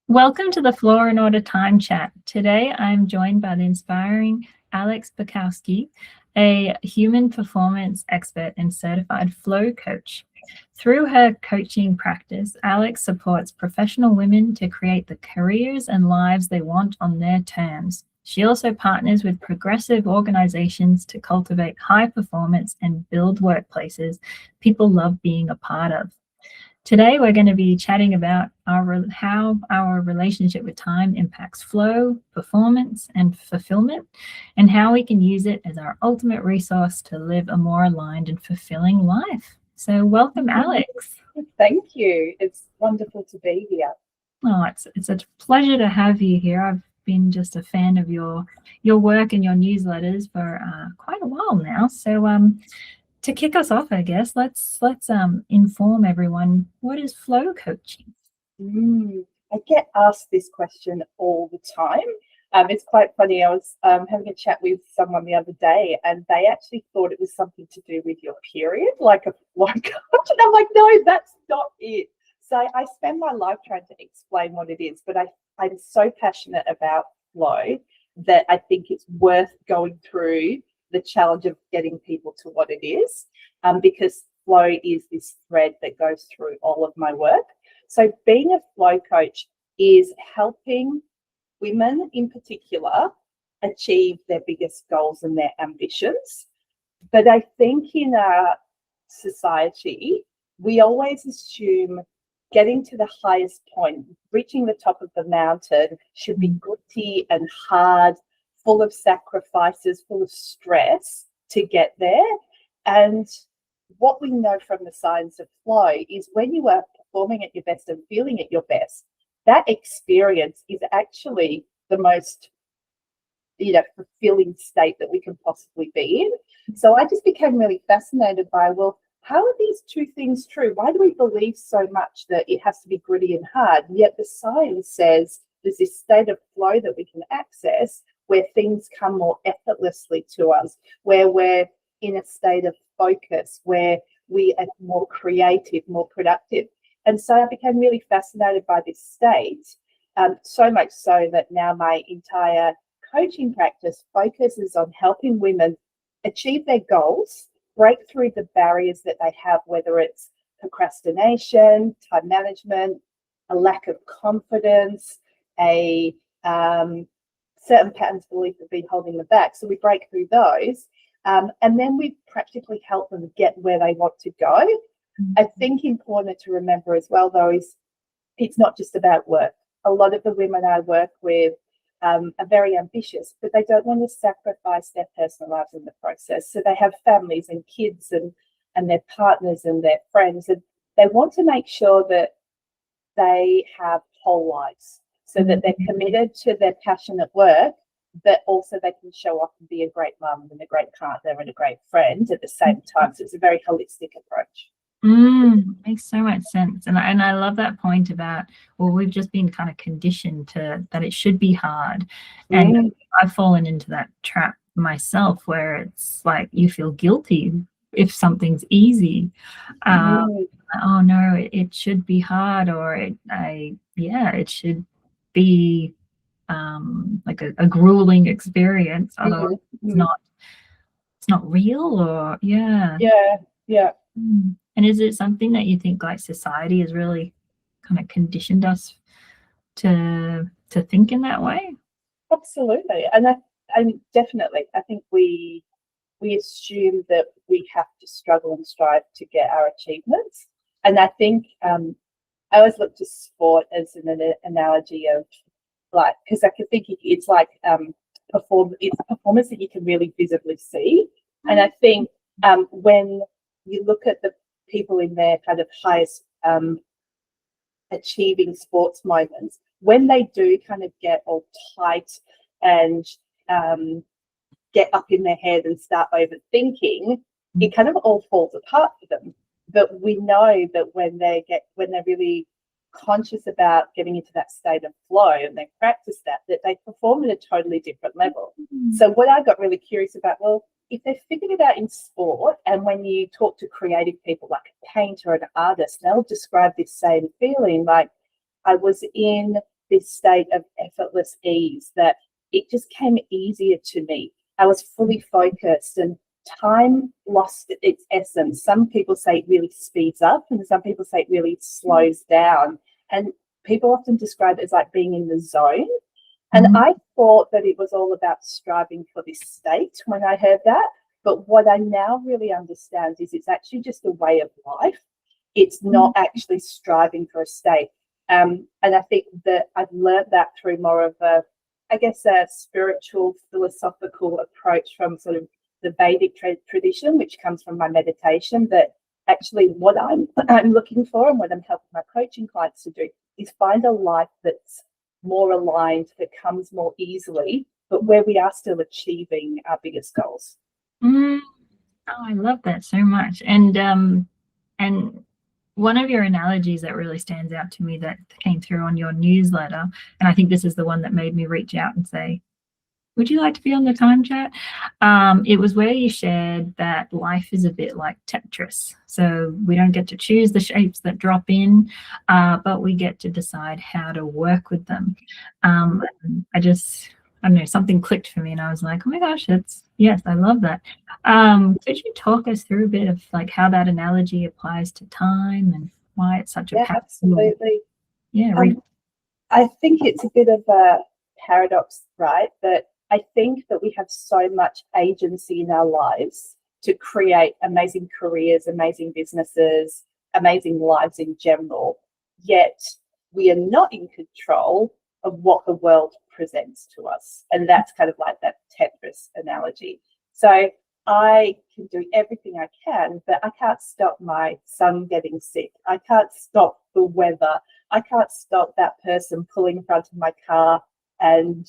Welcome to the Flora and Order Time Chat. Today I'm joined by the inspiring Alex Bakowski, a human performance expert and certified flow coach. Through her coaching practice, Alex supports professional women to create the careers and lives they want on their terms. She also partners with progressive organizations to cultivate high performance and build workplaces people love being a part of. Today, we're going to be chatting about how our relationship with time impacts flow, performance, and fulfillment, and how we can use it as our ultimate resource to live a more aligned and fulfilling life. So welcome, Alex. Thank you. It's wonderful to be here. Oh, it's a pleasure to have you here. I've been just a fan of your work and your newsletters for quite a while now. So to kick us off, I guess, let's inform everyone, what is flow coaching? I get asked this question all the time. It's quite funny. I was having a chat with someone the other day, and they actually thought it was something to do with your period, like a flow coach. And I'm like, no, that's not it. So I spend my life trying to explain what it is, but I'm so passionate about flow that I think it's worth going through the challenge of getting people to what it is, because flow is this thread that goes through all of my work. So being a flow coach is helping women in particular achieve their biggest goals and their ambitions. But I think in our society, we always assume getting to the highest point, reaching the top of the mountain, should be gritty and hard, full of sacrifices, full of stress to get there. And what we know from the science of flow is when you are performing at your best and feeling at your best, that experience is actually the most, fulfilling state that we can possibly be in. So I just became really fascinated by, well, how are these two things true? Why do we believe so much that it has to be gritty and hard? Yet the science says there's this state of flow that we can access where things come more effortlessly to us, where we're in a state of focus, where we are more creative, more productive. And so I became really fascinated by this state, so much so that now my entire coaching practice focuses on helping women achieve their goals, break through the barriers that they have, whether it's procrastination, time management, a lack of confidence, a certain patterns of belief have been holding them back. So we break through those, and then we practically help them get where they want to go. I think important to remember as well, though, is it's not just about work. A lot of the women I work with are very ambitious, but they don't want to sacrifice their personal lives in the process. So they have families and kids and their partners and their friends, and they want to make sure that they have whole lives so that they're committed to their passion at work, but also they can show up and be a great mum and a great partner and a great friend at the same time. So it's a very holistic approach. Makes so much sense. And I love that point about, well, we've just been kind of conditioned to that it should be hard. And I've fallen into that trap myself where it's like you feel guilty if something's easy. Oh no, it should be hard, or it should be like a grueling experience. Otherwise it's not real, or Yeah. And is it something that you think like society has really kind of conditioned us to think in that way? Absolutely. And definitely, I think we assume that we have to struggle and strive to get our achievements. And I think I always look to sport as an analogy of, like, because I could think it's like it's a performance that you can really visibly see. And I think when you look at the people in their kind of highest achieving sports moments, when they do kind of get all tight and get up in their head and start overthinking, it kind of all falls apart for them. But we know that when they're really conscious about getting into that state of flow and they practice that they perform at a totally different level. So what I got really curious about, well, if they're figuring it out in sport, and when you talk to creative people like a painter or an artist, they'll describe this same feeling, like, I was in this state of effortless ease, that it just came easier to me. I was fully focused and time lost its essence. Some people say it really speeds up and some people say it really slows down. And people often describe it as like being in the zone. And I thought that it was all about striving for this state when I heard that. But what I now really understand is it's actually just a way of life. It's not actually striving for a state. And I think that I've learned that through more of a, I guess, a spiritual, philosophical approach from sort of the Vedic tradition, which comes from my meditation, that actually what I'm looking for and what I'm helping my coaching clients to do is find a life that's more aligned, that comes more easily, but where we are still achieving our biggest goals. Oh, I love that so much. And one of your analogies that really stands out to me that came through on your newsletter, and I think this is the one that made me reach out and say, would you like to be on the time chat? It was where you shared that life is a bit like Tetris. So we don't get to choose the shapes that drop in, but we get to decide how to work with them. I don't know, something clicked for me and I was like, oh my gosh, yes, I love that. Could you talk us through a bit of like how that analogy applies to time and why it's such a powerful, absolutely. Yeah. I think it's a bit of a paradox, right? That I think that we have so much agency in our lives to create amazing careers, amazing businesses, amazing lives in general, yet we are not in control of what the world presents to us. And that's kind of like that Tetris analogy. So I can do everything I can, but I can't stop my son getting sick. I can't stop the weather. I can't stop that person pulling in front of my car and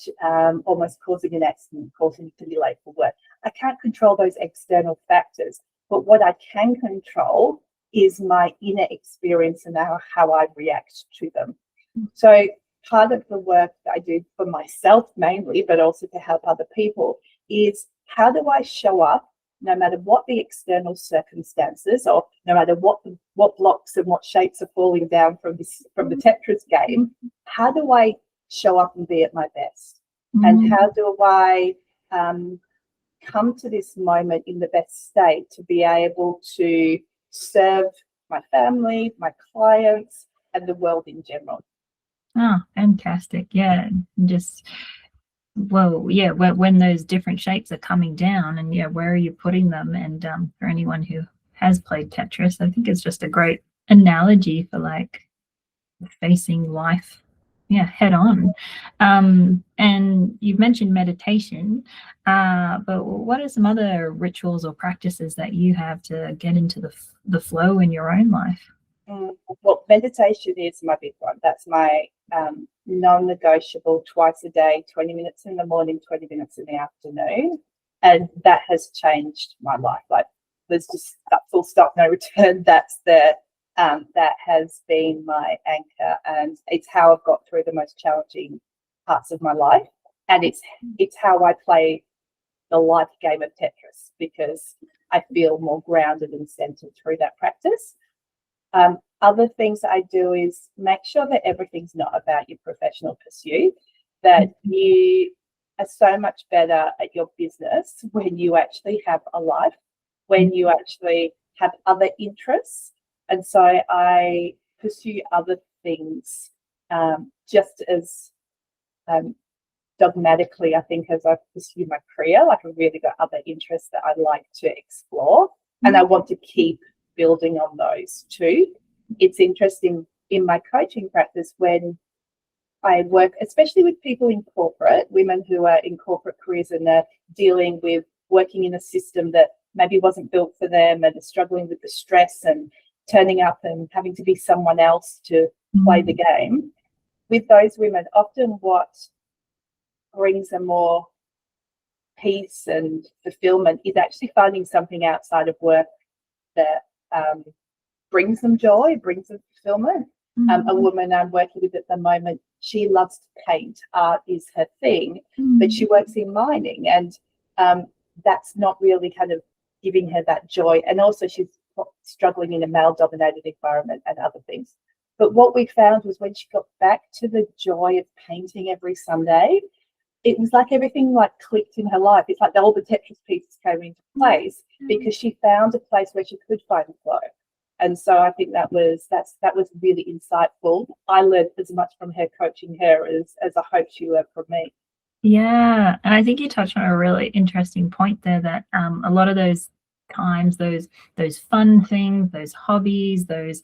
almost causing an accident, causing me to be late for work. I can't control those external factors, but what I can control is my inner experience and how I react to them. So part of the work that I do for myself mainly, but also to help other people, is how do I show up no matter what the external circumstances, or no matter what blocks and what shapes are falling down from the Tetris game, how do I show up and be at my best? And how do I come to this moment in the best state to be able to serve my family, my clients, and the world in general? Oh, fantastic. Yeah. Just, well, yeah, when those different shapes are coming down and yeah, where are you putting them? And for anyone who has played Tetris, I think it's just a great analogy for like facing life, yeah, head on. And you've mentioned meditation, but what are some other rituals or practices that you have to get into the flow in your own life? Well, meditation is my big one. That's my non-negotiable, twice a day, 20 minutes in the morning, 20 minutes in the afternoon. And that has changed my life. Like, there's just that full stop, no return. That's that has been my anchor, and it's how I've got through the most challenging parts of my life. And it's how I play the life game of Tetris, because I feel more grounded and centered through that practice. Other things that I do is make sure that everything's not about your professional pursuit, that you are so much better at your business when you actually have a life, when you actually have other interests. And so I pursue other things just as dogmatically, I think, as I pursue my career. Like, I've really got other interests that I like to explore, and I want to keep building on those too. It's interesting in my coaching practice when I work, especially with people in corporate, women who are in corporate careers and are dealing with working in a system that maybe wasn't built for them and are struggling with the stress and turning up and having to be someone else to play the game. With those women, often what brings them more peace and fulfillment is actually finding something outside of work that brings them joy, brings them fulfillment. A woman I'm working with at the moment, she loves to paint. Art is her thing, but she works in mining, and that's not really kind of giving her that joy. And also she's struggling in a male-dominated environment and other things. But what we found was when she got back to the joy of painting every Sunday, it was like everything like clicked in her life. It's like all the Tetris pieces came into place because she found a place where she could find flow. And so I think that was really insightful. I learned as much from her coaching her as I hope she learned from me. Yeah, and I think you touched on a really interesting point there, that a lot of those times, those fun things, those hobbies, those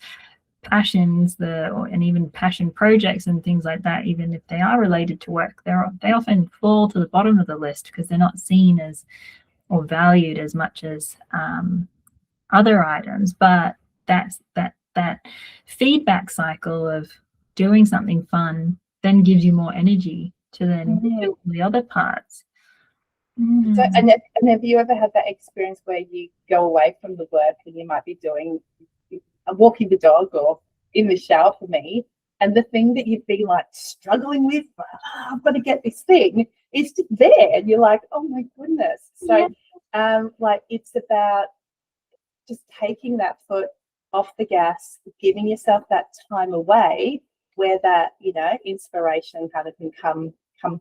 passions, and even passion projects and things like that, even if they are related to work, they often fall to the bottom of the list because they're not seen as or valued as much as other items. But that feedback cycle of doing something fun then gives you more energy to then do the other parts. So, and have you ever had that experience where you go away from the work and you might be doing walking the dog or in the shower for me, and the thing that you've been like struggling with, I've got to get this thing, is just there, and you're like, oh my goodness. So like it's about just taking that foot off the gas, giving yourself that time away where that, you know, inspiration kind of can come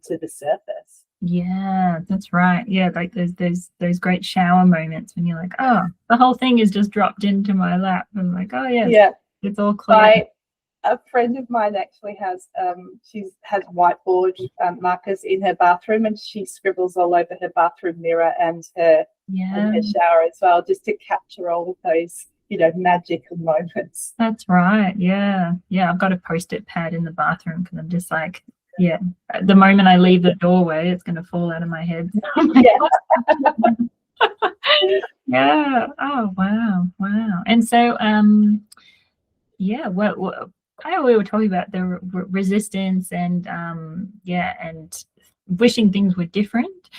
to the surface. Yeah, that's right. Yeah, like those great shower moments when you're like, oh, the whole thing is just dropped into my lap. I'm like, oh yeah, it's all clear. A friend of mine actually has has whiteboard markers in her bathroom, and she scribbles all over her bathroom mirror and her shower as well, just to capture all of those, you know, magical moments. That's right. Yeah, I've got a Post-it pad in the bathroom because I'm just like, yeah, the moment I leave the doorway, it's going to fall out of my head. Yeah. Oh, wow. And so, yeah, what kind of we were talking about the resistance and and wishing things were different,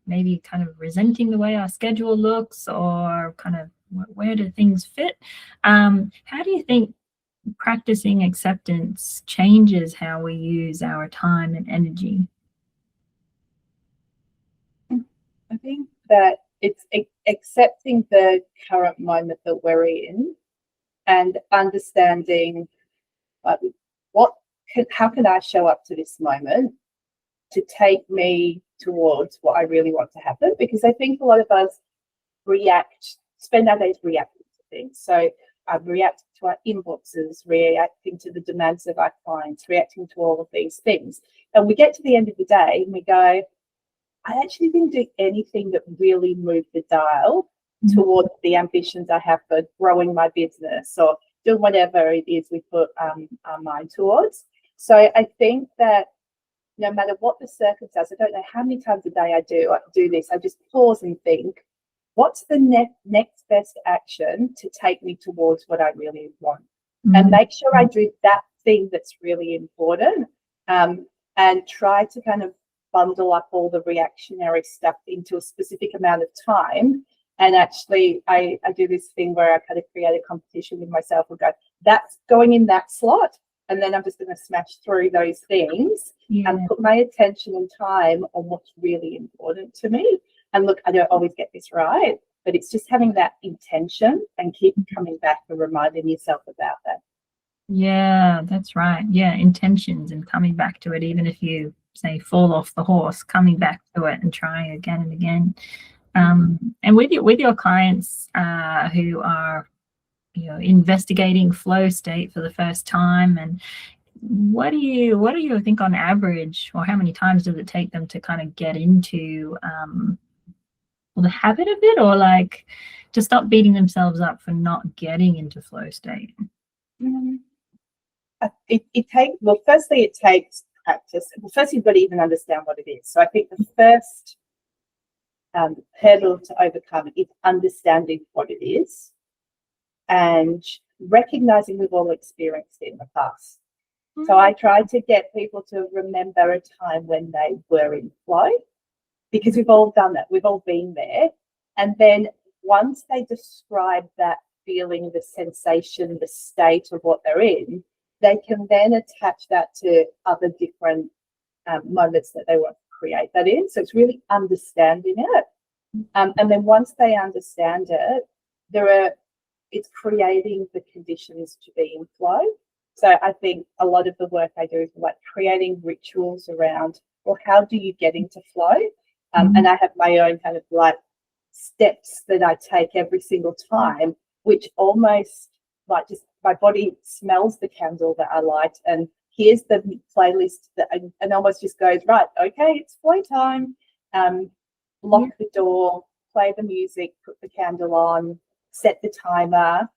maybe kind of resenting the way our schedule looks, or kind of where do things fit. How do you think practicing acceptance changes how we use our time and energy? I think that it's accepting the current moment that we're in and understanding like how can I show up to this moment to take me towards what I really want to happen. Because I think a lot of us spend our days reacting to things. So reacting to our inboxes, reacting to the demands of our clients, reacting to all of these things. And we get to the end of the day and we go, I actually didn't do anything that really moved the dial towards the ambitions I have for growing my business or doing whatever it is we put our mind towards. So I think that no matter what the circumstance, I don't know how many times a day I do this, I just pause and think, what's the next best action to take me towards what I really want? And make sure I do that thing that's really important, and try to kind of bundle up all the reactionary stuff into a specific amount of time. And actually, I do this thing where I kind of create a competition with myself and go, that's going in that slot. And then I'm just going to smash through those things and put my attention and time on what's really important to me. And look, I don't always get this right, but it's just having that intention and keep coming back and reminding yourself about that. Yeah, that's right. Yeah, intentions and coming back to it, even if you say fall off the horse, coming back to it and trying again and again. And with your clients who are, you know, investigating flow state for the first time, and what do you think on average, or how many times does it take them to kind of get into the habit of it, or like to stop beating themselves up for not getting into flow state? It takes, well, firstly, it takes practice. Well, first, you've got to even understand what it is. So I think the first hurdle to overcome is understanding what it is and recognizing we've all experienced it in the past. So I try to get people to remember a time when they were in flow, because we've all done that. We've all been there. And then once they describe that feeling, the sensation, the state of what they're in, they can then attach that to other different moments that they want to create that in. So it's really understanding it. And then once they understand it, it's creating the conditions to be in flow. So I think a lot of the work I do is like creating rituals around, well, how do you get into flow? And I have my own kind of like steps that I take every single time, which almost like just my body smells the candle that I light and here's the playlist that and almost just goes, right, okay, it's flow time. Lock the door, play the music, put the candle on, set the timer,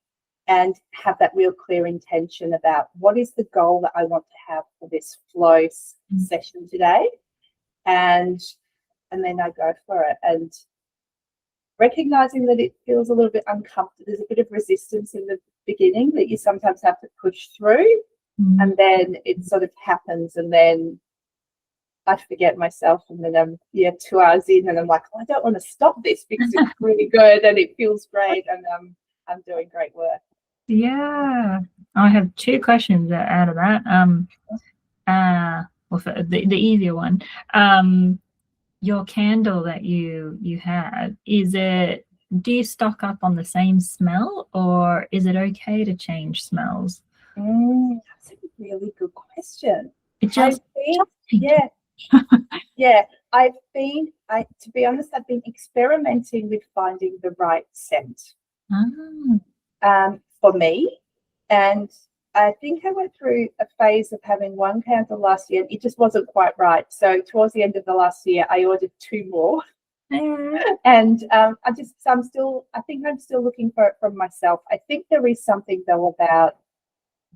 and have that real clear intention about what is the goal that I want to have for this flow session today. And then I go for it. And recognizing that it feels a little bit uncomfortable, there's a bit of resistance in the beginning that you sometimes have to push through, and then it sort of happens, and then I forget myself, and then I'm 2 hours in, and I'm like, oh, I don't want to stop this because it's really good and it feels great, and I'm doing great work. Yeah, I have 2 questions out of that. Well, for the easier one, your candle that you have, do you stock up on the same smell, or is it okay to change smells? That's a really good question. To be honest, I've been experimenting with finding the right scent for me, and I think I went through a phase of having one candle last year and it just wasn't quite right. So towards the end of the last year, I ordered 2 more. And I think I'm still looking for it from myself. I think there is something though about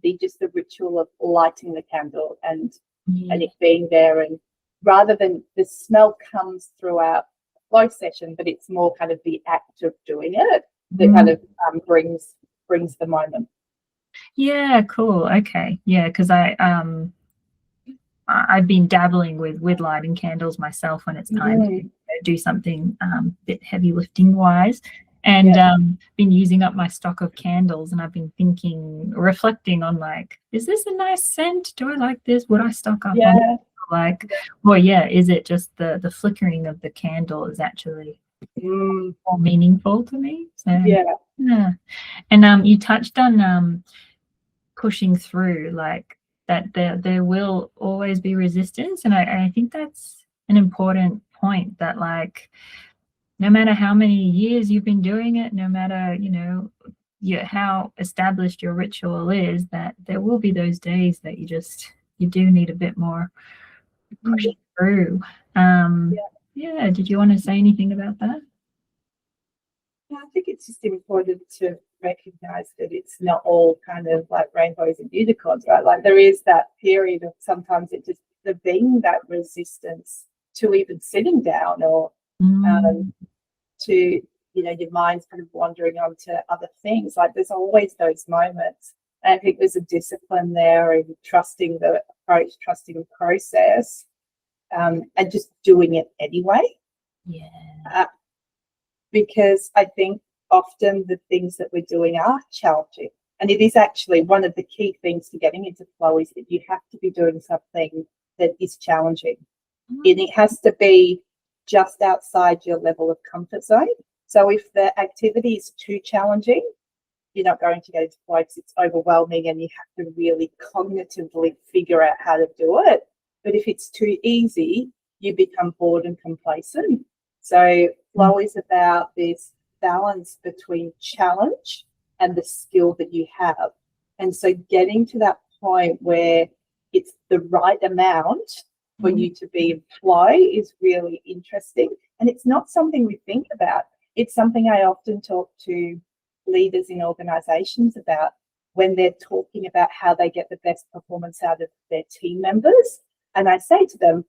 the ritual of lighting the candle and it being there, and rather than the smell comes throughout the flow session, but it's more kind of the act of doing it that kind of brings the moment. Yeah, cool. Okay. Yeah, because I've been dabbling with lighting candles myself when it's time to do something a bit heavy lifting wise, and been using up my stock of candles, and I've been reflecting on like, is this a nice scent? Do I like this? Would I stock up on it? Like, well, is it just the flickering of the candle is actually more meaningful to me? So yeah. And you touched on pushing through, like that there will always be resistance, and I think that's an important point, that like no matter how many years you've been doing it, no matter how established your ritual is, that there will be those days that you do need a bit more pushing through. Did you want to say anything about that? I think it's just important to recognize that it's not all kind of like rainbows and unicorns, right? Like there is that period of sometimes it just there being that resistance to even sitting down, or to your mind's kind of wandering on to other things. Like there's always those moments, and I think there's a discipline there in trusting the approach, trusting the process, and just doing it anyway. Because I think often the things that we're doing are challenging. And it is actually one of the key things to getting into flow is that you have to be doing something that is challenging. And it has to be just outside your level of comfort zone. So if the activity is too challenging, you're not going to get into flow because it's overwhelming and you have to really cognitively figure out how to do it. But if it's too easy, you become bored and complacent. So flow is about this balance between challenge and the skill that you have. And so getting to that point where it's the right amount for you to be in flow is really interesting. And it's not something we think about. It's something I often talk to leaders in organizations about when they're talking about how they get the best performance out of their team members. And I say to them,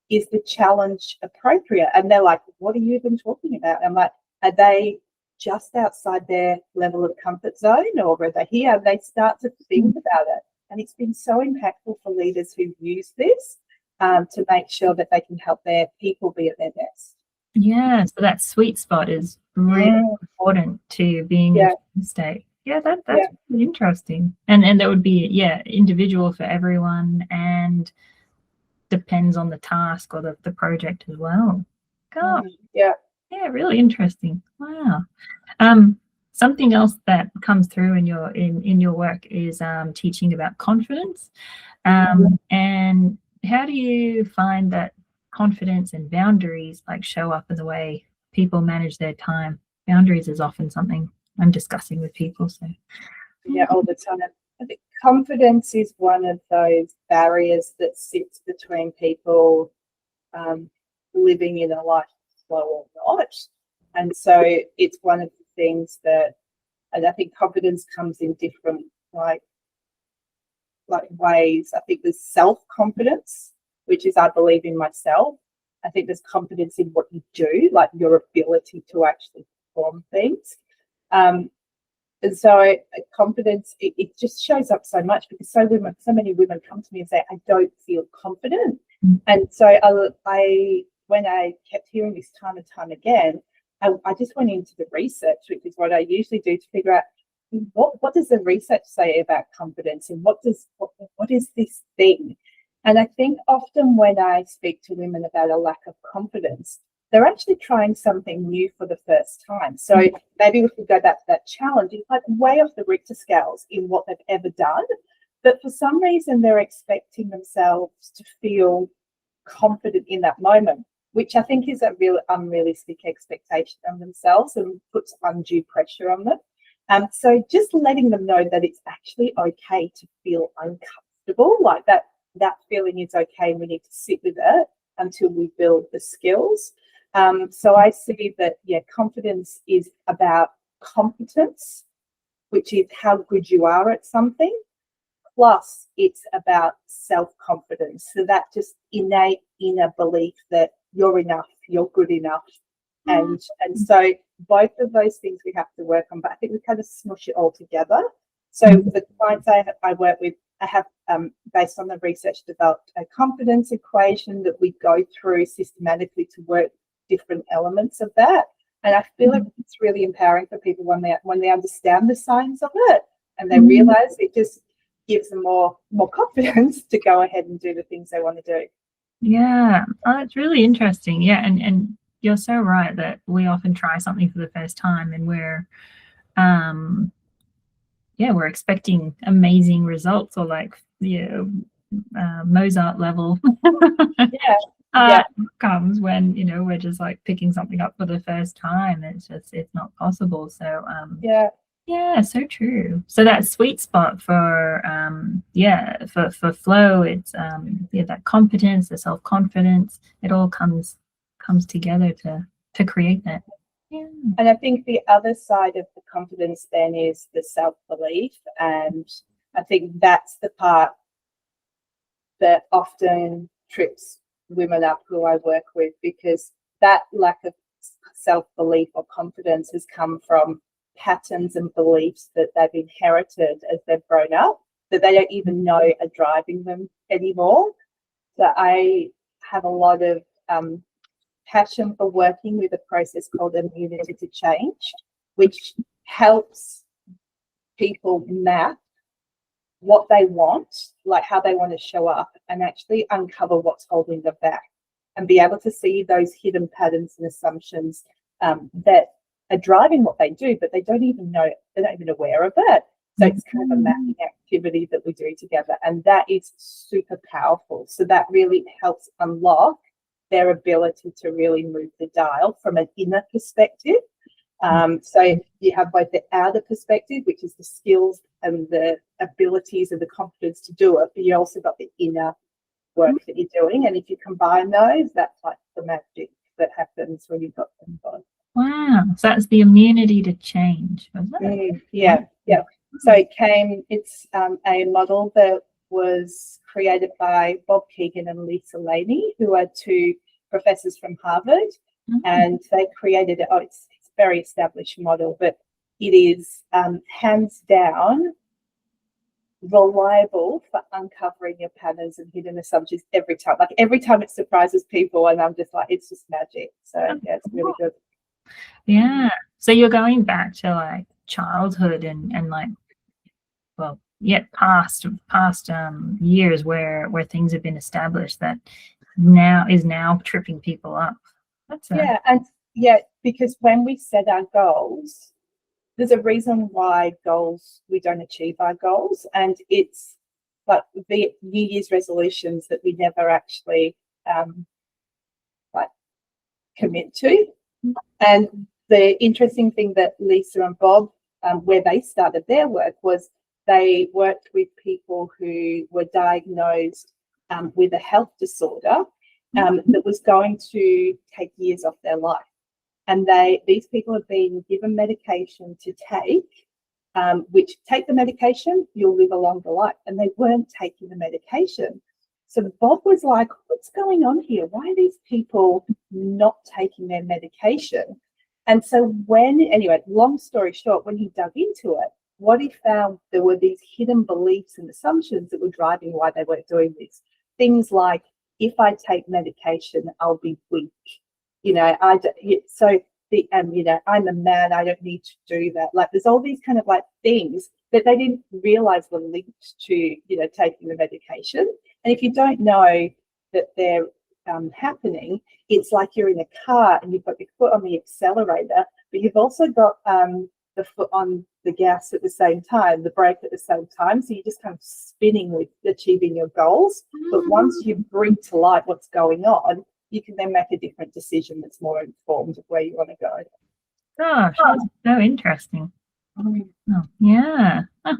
is the challenge appropriate? And they're like, what are you even talking about? I'm like, are they just outside their level of comfort zone, or are they here? And they start to think about it. And it's been so impactful for leaders who use this to make sure that they can help their people be at their best. Yeah, so that sweet spot is really important to being in a state. Yeah, that's really interesting. And that would be, individual for everyone, and depends on the task or the project as well. Gosh. Yeah, really interesting. Wow. something else that comes through in your work is teaching about confidence. And how do you find that confidence and boundaries like show up in the way people manage their time? Boundaries is often something I'm discussing with people. So Yeah, all the time. I think confidence is one of those barriers that sits between people living in a lifestyle or not. And so it's one of the things that, and I think confidence comes in different like ways. I think there's self-confidence, which is I believe in myself. I think there's confidence in what you do, like your ability to actually perform things. And so confidence, it just shows up so much because so many women come to me and say, I don't feel confident. And so I when I kept hearing this time and time again, I just went into the research, which is what I usually do, to figure out what does the research say about confidence and what is this thing. And I think often when I speak to women about a lack of confidence, they're actually trying something new for the first time. So maybe if we go back to that challenge, it's like way off the Richter scales in what they've ever done. But for some reason, they're expecting themselves to feel confident in that moment, which I think is a real unrealistic expectation of themselves and puts undue pressure on them. So just letting them know that it's actually okay to feel uncomfortable, like that feeling is okay. We need to sit with it until we build the skills. So I see that, confidence is about competence, which is how good you are at something, plus it's about self-confidence. So that just innate inner belief that you're enough, you're good enough. And so both of those things we have to work on, but I think we kind of smush it all together. So the clients I work with, I have, based on the research, developed a confidence equation that we go through systematically to work different elements of that. And I feel like it's really empowering for people when they understand the science of it and they realize it just gives them more confidence to go ahead and do the things they want to do. Yeah, it's really interesting. Yeah, and you're so right that we often try something for the first time and we're expecting amazing results or like Mozart level comes when we're just like picking something up for the first time. It's not possible. So so true. So that sweet spot for for flow, it's that competence, the self-confidence, it all comes together to create that. Yeah. And I think the other side of the confidence then is the self-belief. And I think that's the part that often trips women up who I work with, because that lack of self-belief or confidence has come from patterns and beliefs that they've inherited as they've grown up that they don't even know are driving them anymore. So I have a lot of passion for working with a process called immunity to change, which helps people map what they want, like how they want to show up, and actually uncover what's holding them back and be able to see those hidden patterns and assumptions that are driving what they do, but they don't even know, they're not even aware of it. So it's kind of a mapping activity that we do together, and that is super powerful. So that really helps unlock their ability to really move the dial from an inner perspective. So you have both the outer perspective, which is the skills and the abilities and the confidence to do it, but you also got the inner work that you're doing. And if you combine those, that's like the magic that happens when you've got them both. Wow. So that's the immunity to change, wasn't it? Yeah. So it's a model that was created by Bob Keegan and Lisa Laney, who are two professors from Harvard, and they created it. It's a very established model, but it is hands down reliable for uncovering your patterns and hidden assumptions every time. Like every time it surprises people, and I'm just like, it's just magic. So yeah, it's really good. Yeah. So you're going back to like childhood and like, well, past years where things have been established that now tripping people up. That's because when we set our goals, there's a reason why we don't achieve our goals, and it's like the New Year's resolutions that we never actually like commit to. And the interesting thing that Lisa and Bob, where they started their work, was they worked with people who were diagnosed with a health disorder that was going to take years off their life. And these people have been given medication to take, which take the medication, you'll live a longer life. And they weren't taking the medication. So Bob was like, what's going on here? Why are these people not taking their medication? And so anyway, long story short, when he dug into it, what he found, there were these hidden beliefs and assumptions that were driving why they weren't doing this. Things like, if I take medication, I'll be weak. I'm a man, I don't need to do that. Like, there's all these kind of like things that they didn't realize were linked to, taking the medication. And if you don't know that they're happening, it's like you're in a car and you've got your foot on the accelerator, but you've also got the foot on the gas at the same time, the brake at the same time. So you're just kind of spinning with achieving your goals. But once you bring to light what's going on, you can then make a different decision that's more informed of where you want to go. Gosh, that's so interesting. Oh, yeah. Oh,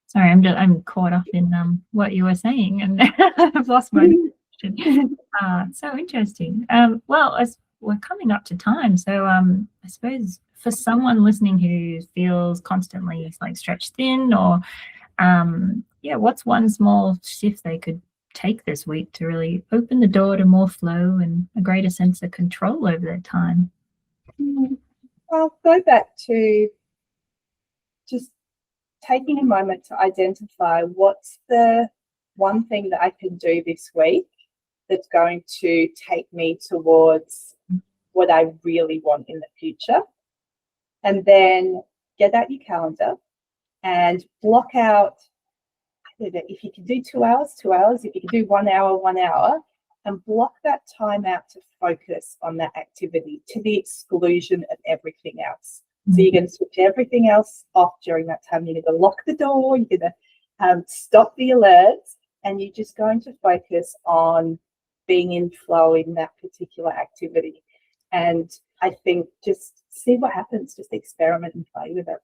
sorry, I'm caught up in what you were saying, and I've lost my question. So interesting. Well, as we're coming up to time, so I suppose for someone listening who feels constantly like stretched thin, or what's one small shift they could take this week to really open the door to more flow and a greater sense of control over their time? I'll go back to just taking a moment to identify what's the one thing that I can do this week that's going to take me towards what I really want in the future. And then get out your calendar and block out, if you can do 2 hours, 2 hours, if you can do 1 hour, 1 hour, and block that time out to focus on that activity to the exclusion of everything else. So you're going to switch everything else off during that time. You're going to lock the door, you're going to stop the alerts, and you're just going to focus on being in flow in that particular activity. And I think just see what happens, just experiment and play with it.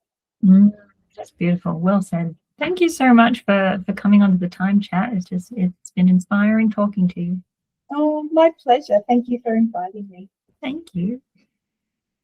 That's beautiful. Well said. Thank you so much for coming on to the Time Chat. It's been inspiring talking to you. Oh, my pleasure. Thank you for inviting me. Thank you.